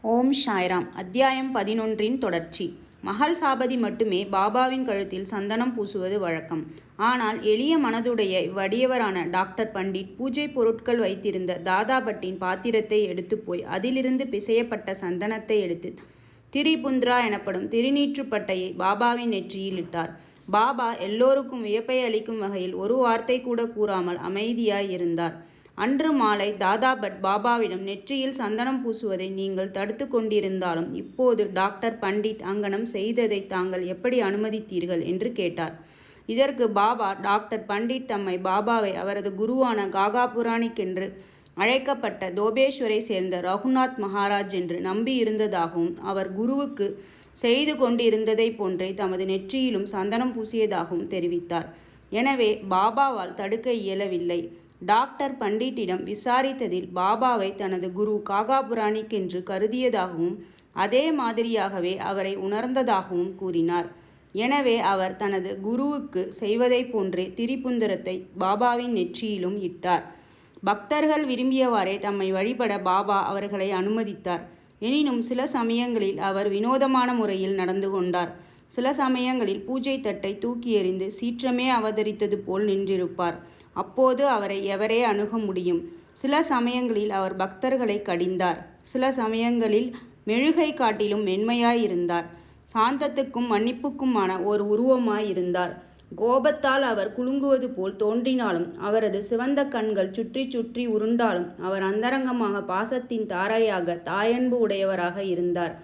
ஓம் சாய்ராம். அத்தியாயம் 11 தொடர்ச்சி. மகள் சாபதி மட்டுமே பாபாவின் கழுத்தில் சந்தனம் பூசுவது வழக்கம். ஆனால் எளிய மனதுடைய இவ்வடியவரான டாக்டர் பண்டிட் பூஜை பொருட்கள் வைத்திருந்த தாதா பட்டின் பாத்திரத்தை எடுத்து போய் அதிலிருந்து பிசையப்பட்ட சந்தனத்தை எடுத்து திரிபுந்திரா எனப்படும் திருநீற்றுப்பட்டையை பாபாவின் நெற்றியில் இட்டார். பாபா எல்லோருக்கும் வியப்பை அளிக்கும் வகையில் ஒரு வார்த்தை கூட கூறாமல் அமைதியாய் இருந்தார். அன்று மாலை தாதா பட் பாபாவிடம், நெற்றியில் சந்தனம் பூசுவதை நீங்கள் தடுத்து கொண்டிருந்தாலும் இப்போது டாக்டர் பண்டிட் அங்கனம் செய்ததை தாங்கள் எப்படி அனுமதித்தீர்கள் என்று கேட்டார். இதற்கு பாபா, டாக்டர் பண்டிட் தம்மை பாபாவை அவரது குருவான காகா புராணிக் என்று அழைக்கப்பட்ட தோபேஸ்வரை சேர்ந்த ரகுநாத் மகாராஜ் என்று நம்பி இருந்ததாகவும் அவர் குருவுக்கு செய்து கொண்டிருந்ததை போன்றே தமது நெற்றியிலும் சந்தனம் பூசியதாகவும் தெரிவித்தார். எனவே பாபாவால் தடுக்க இயலவில்லை. டாக்டர் பண்டிட்டிடம் விசாரித்ததில் பாபாவை தனது குரு காகா புராணிக் என்று கருதியதாகவும் அதே மாதிரியாகவே அவரை உணர்ந்ததாகவும் கூறினார். எனவே அவர் தனது குருவுக்கு செய்வதை போன்றே திரிபுந்திரத்தை பாபாவின் நெற்றியிலும் இட்டார். பக்தர்கள் விரும்பியவாறே தம்மை வழிபட பாபா அவர்களை அனுமதித்தார். எனினும் சில சமயங்களில் அவர் வினோதமான முறையில் நடந்து கொண்டார். சில சமயங்களில் பூஜை தட்டை தூக்கி எறிந்து சீற்றமே அவதரித்தது போல் நின்றிருப்பார். அப்போது அவரை எவரே அணுக முடியும்? சில சமயங்களில் அவர் பக்தர்களை கடிந்தார். சில சமயங்களில் மெழுகை காட்டிலும் மென்மையாயிருந்தார். சாந்தத்துக்கும் மன்னிப்புக்குமான ஒரு உருவமாயிருந்தார். கோபத்தால் அவர் குலுங்குவது போல் தோன்றினாலும் அவரது சிவந்த கண்கள் சுற்றி சுற்றி உருண்டாலும் அவர் அந்தரங்கமாக பாசத்தின் தாரையாக தாயன்பு உடையவராக இருந்தார்.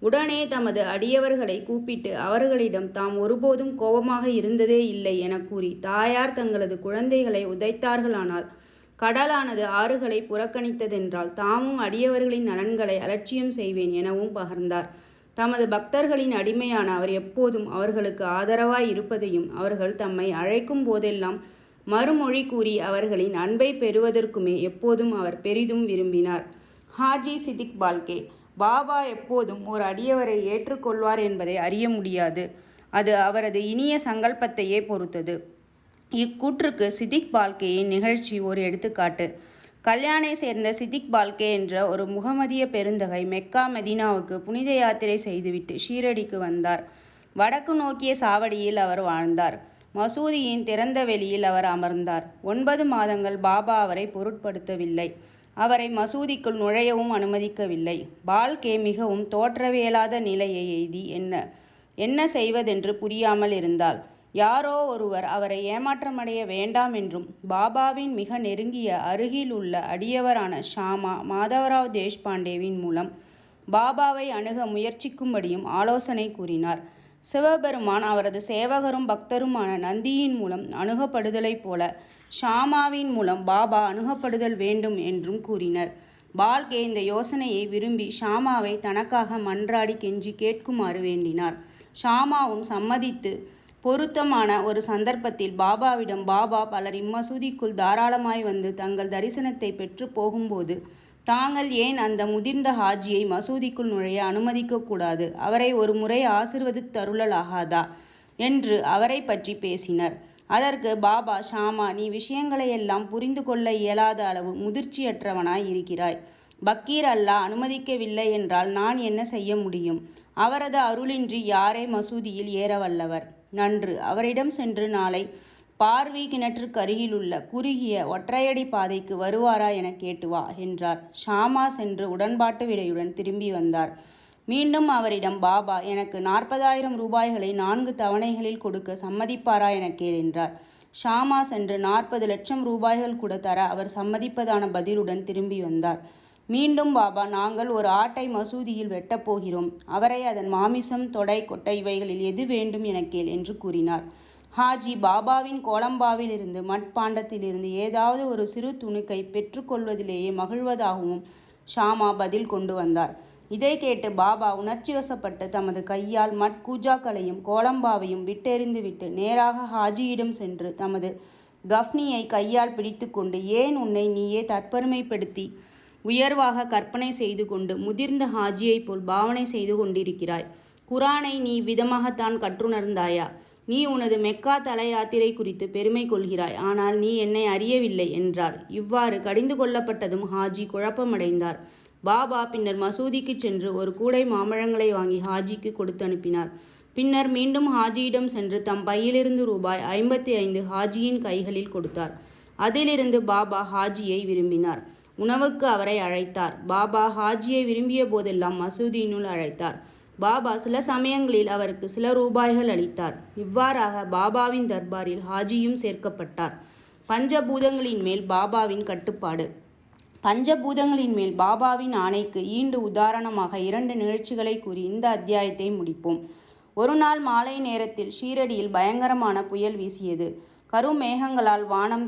உடனே தமது அடியவர்களை கூப்பிட்டு அவர்களிடம் தாம் ஒருபோதும் கோபமாக இருந்ததே இல்லை என கூறி, தாயார் தங்களது குழந்தைகளை உதைத்தார்களானால், கடலானது ஆறுகளை புறக்கணித்ததென்றால் தாமும் அடியவர்களின் நலன்களை அலட்சியம் செய்வேன் எனவும் பகர்ந்தார். தமது பக்தர்களின் அடிமையான அவர் எப்போதும் அவர்களுக்கு ஆதரவாய் இருப்பதையும் அவர்கள் தம்மை அழைக்கும் போதெல்லாம் மறுமொழி கூறி அவர்களின் அன்பை பெறுவதற்குமே எப்போதும் அவர் பெரிதும் விரும்பினார். ஹாஜி சிதிக் பால்கே. பாபா எப்போதும் ஒரு அடியவரை ஏற்றுக்கொள்வார் என்பதை அறிய முடியாது. அது அவரது இனிய சங்கல்பத்தையே பொறுத்தது. இக்கூற்றுக்கு சிதிக் பால்கேயின் நிகழ்ச்சி ஒரு எடுத்துக்காட்டு. கல்யாணை சேர்ந்த சிதிக் பால்கே என்ற ஒரு முகமதிய பெருந்தகை மெக்கா மெதினாவுக்கு புனித யாத்திரை செய்துவிட்டு ஷீரடிக்கு வந்தார். வடக்கு நோக்கிய சாவடியில் அவர் வாழ்ந்தார். மசூதியின் திறந்த வெளியில் அவர் அமர்ந்தார். 9 மாதங்கள் பாபா அவரை பொருட்படுத்தவில்லை. அவரை மசூதிக்குள் நுழையவும் அனுமதிக்கவில்லை. பால்கே மிகவும் தோற்றவியலாத நிலையை எய்தி என்ன செய்வதென்று புரியாமல் இருந்தால், யாரோ ஒருவர் அவரை ஏமாற்றமடைய வேண்டாம் என்றும் பாபாவின் மிக நெருங்கிய அருகில் உள்ள அடியவரான ஷாமா மாதவராவ் தேஷ்பாண்டேவின் மூலம் பாபாவை அணுக முயற்சிக்கும்படியும் ஆலோசனை கூறினார். சிவபெருமான் அவரது சேவகரும் பக்தருமான நந்தியின் மூலம் அணுகப்படுதலைப் போல ஷாமாவின் மூலம் பாபா அணுகப்படுதல் வேண்டும் என்றும் கூறினர். பால்கே இந்த யோசனையை விரும்பி ஷாமாவை தனக்காக மன்றாடி கெஞ்சி கேட்குமாறு வேண்டினார். ஷாமாவும் சம்மதித்து பொருத்தமான ஒரு சந்தர்ப்பத்தில் பாபாவிடம், பாபா பலர் இம்மசூதிக்குள் தாராளமாய் வந்து தங்கள் தரிசனத்தை பெற்று போகும்போது தாங்கள் ஏன் அந்த முதிர்ந்த ஹாஜியை மசூதிக்குள் நுழைய அனுமதிக்கக்கூடாது? அவரை ஒரு முறை ஆசிர்வதித்தருளலாகாதா என்று அவரை பற்றி பேசினர். அதற்கு பாபா, ஷாமா, நீ விஷயங்களையெல்லாம் புரிந்து கொள்ள இயலாத அளவு முதிர்ச்சியற்றவனாய் இருக்கிறாய். பக்கீர் அல்லாஹ் அனுமதிக்கவில்லை என்றால் நான் என்ன செய்ய முடியும்? அவரது அருளின்றி யாரே மசூதியில் ஏற வல்லவர்? நன்று, அவரிடம் சென்று நாளை பார்வி கிணற்றுக்கு அருகிலுள்ள குறுகிய ஒற்றையடி பாதைக்கு வருவாரா என கேட்டு வா என்றார். ஷாமா சென்று உடன்பாட்டு விடையுடன் திரும்பி வந்தார். மீண்டும் அவரிடம், பாபா எனக்கு 40,000 ரூபாய்களை 4 தவணைகளில் கொடுக்க சம்மதிப்பாரா என கேள் என்றார். ஷாமா சென்று 40 லட்சம் ரூபாய்கள் கூட தர அவர் சம்மதிப்பதான பதிலுடன் திரும்பி வந்தார். மீண்டும் பாபா, நாங்கள் ஒரு ஆட்டை மசூதியில் வெட்டப்போகிறோம். அவரை அதன் மாமிசம், தொடை, கொட்டை இவைகளில் எது வேண்டும் என கேள் என்று கூறினார். ஹாஜி பாபாவின் கோலம்பாவிலிருந்து மட்பாண்டத்திலிருந்து ஏதாவது ஒரு சிறு துணுக்கை பெற்றுக்கொள்வதிலேயே மகிழ்வதாகவும் ஷாமா பதில் கொண்டு வந்தார். இதை கேட்டு பாபா உணர்ச்சி வசப்பட்டு தமது கையால் கூஜாக்களையும் கோலம்பாவையும் விட்டெறிந்துவிட்டு நேராக ஹாஜியிடம் சென்று தமது கஃப்னியை கையால் பிடித்து கொண்டு, ஏன் உன்னை நீயே தற்பெருமைப்படுத்தி உயர்வாக கற்பனை செய்து கொண்டு முதிர்ந்த ஹாஜியைப் போல் பாவனை செய்து கொண்டிருக்கிறாய்? குரானை நீ விதமாகத்தான் கற்றுணர்ந்தாயா? நீ உனது மெக்கா தல யாத்திரை குறித்து பெருமை கொள்கிறாய், ஆனால் நீ என்னை அறியவில்லை என்றார். இவ்வாறு கடிந்து கொள்ளப்பட்டதும் ஹாஜி குழப்பமடைந்தார். பாபா பின்னர் மசூதிக்கு சென்று ஒரு கூடை மாம்பழங்களை வாங்கி ஹாஜிக்கு கொடுத்து அனுப்பினார். பின்னர் மீண்டும் ஹாஜியிடம் சென்று தம் பையிலிருந்து ரூபாய் 55 ஹாஜியின் கைகளில் கொடுத்தார். அதிலிருந்து பாபா ஹாஜியை விரும்பினார். உணவுக்கு அவரை அழைத்தார். பாபா ஹாஜியை விரும்பிய போதெல்லாம் மசூதியினுள் அழைத்தார். பாபா சில சமயங்களில் அவருக்கு சில ரூபாய்கள் அளித்தார். இவ்வாறாக பாபாவின் தர்பாரில் ஹாஜியும் சேர்க்கப்பட்டார். பஞ்சபூதங்களின் மேல் பாபாவின் கட்டுப்பாடு. பஞ்சபூதங்களின் மேல் பாபாவின் ஆணைக்கு ஈண்டு உதாரணமாக 2 நிகழ்ச்சிகளை கூறி இந்த அத்தியாயத்தை முடிப்போம். ஒரு நாள் மாலை நேரத்தில் ஷீரடியில் பயங்கரமான புயல் வீசியது. கருமேகங்களால் வானம்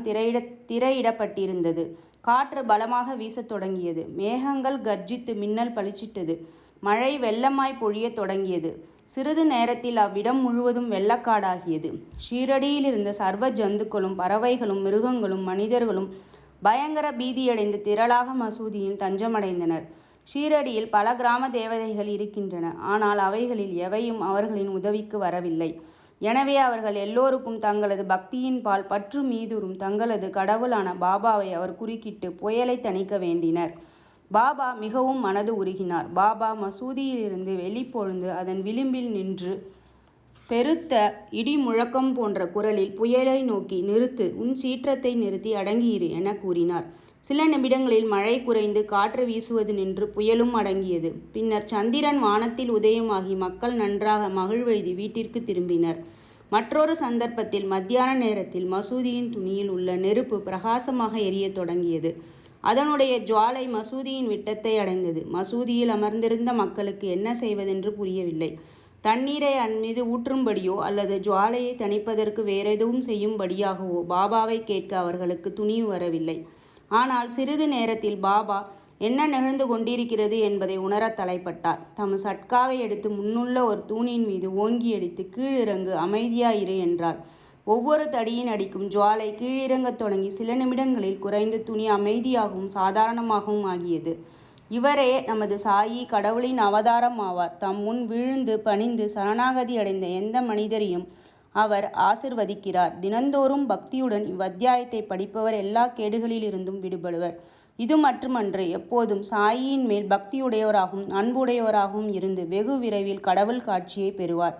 திரையிடப்பட்டிருந்தது. காற்று பலமாக வீசத் தொடங்கியது. மேகங்கள் கர்ஜித்து மின்னல் பளிச்சிட்டது. மழை வெள்ளமாய் பொழியத் தொடங்கியது. சிறிது நேரத்தில் அவ்விடம் முழுவதும் வெள்ளக்காடாகியது. ஷீரடியில் இருந்த சர்வ ஜந்துக்களும் பறவைகளும் மிருகங்களும் மனிதர்களும் பயங்கர பீதியடைந்து திரளாக மசூதியில் தஞ்சமடைந்தனர். ஷீரடியில் பல கிராம தேவதைகள் இருக்கின்றன. ஆனால் அவைகளில் எவையும் அவர்களின் உதவிக்கு வரவில்லை. எனவே அவர்கள் எல்லோருக்கும் தங்களது பக்தியின் பால் பற்று மீதுறும் தங்களது கடவுளான பாபாவை அவர் குறுக்கிட்டு புயலை தணிக்க வேண்டினர். பாபா மிகவும் மனது உருகினார். பாபா மசூதியிலிருந்து வெளிப்பொழுந்து அதன் விளிம்பில் நின்று பெருத்த இடி முழக்கம் போன்ற குரலில் புயலை நோக்கி, "நிறுத்து, உன் சீற்றத்தை நிறுத்தி அடங்கியிரு" என கூறினார். சில நிமிடங்களில் மழை குறைந்து காற்று வீசுவது நின்று புயலும் அடங்கியது. பின்னர் சந்திரன் வானத்தில் உதயமாகி மக்கள் நன்றாக மகிழ்வெய்தி வீட்டிற்கு திரும்பினர். மற்றொரு சந்தர்ப்பத்தில் மத்தியான நேரத்தில் மசூதியின் துணியில் உள்ள நெருப்பு பிரகாசமாக எரியத் தொடங்கியது. அதனுடைய ஜுவாலை மசூதியின் விட்டத்தை அடைந்தது. மசூதியில் அமர்ந்திருந்த மக்களுக்கு என்ன செய்வதென்று புரியவில்லை. தண்ணீரை அன்மீது ஊற்றும்படியோ அல்லது ஜுவாலையை தணிப்பதற்கு வேறெதுவும் செய்யும்படியாகவோ பாபாவை கேட்க அவர்களுக்கு துணிவு வரவில்லை. ஆனால் சிறிது நேரத்தில் பாபா என்ன நிகழ்ந்து கொண்டிருக்கிறது என்பதை உணரத் தலைப்பட்டார். தம் சட்காவை எடுத்து முன்னுள்ள ஒரு தூணின் மீது ஓங்கி அடித்து, "கீழிறங்கு, அமைதியாயிரு" என்றார். ஒவ்வொரு தடியின் அடிக்கும் ஜுவாலை கீழிறங்கத் தொடங்கி சில நிமிடங்களில் குறைந்து துணி அமைதியாகவும் சாதாரணமாகவும் ஆகியது. இவரே நமது சாயி, கடவுளின் அவதாரம் ஆவார். தம் முன் வீழ்ந்து பணிந்து சரணாகதி அடைந்த எந்த மனிதரையும் அவர் ஆசிர்வதிக்கிறார். தினந்தோறும் பக்தியுடன் இவ்வத்தியாயத்தை படிப்பவர் எல்லா கேடுகளிலிருந்தும் விடுபடுவர். இது மட்டுமன்று, எப்போதும் சாயியின் மேல் பக்தியுடையவராகவும் அன்புடையவராகவும் இருந்து வெகு விரைவில் கடவுள் காட்சியை பெறுவார்.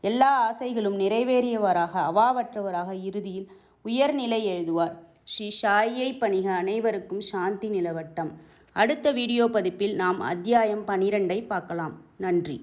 எல்லா ஆசைகளும் நிறைவேறியவராக, அவாவற்றவராக, இறுதியில் உயர்நிலை எழுதுவார். ஸ்ரீ சாயியை பணிக. அனைவருக்கும் சாந்தி நிலவட்டம். அடுத்த வீடியோ பதிப்பில் நாம் அத்தியாயம் 12 பார்க்கலாம். நன்றி.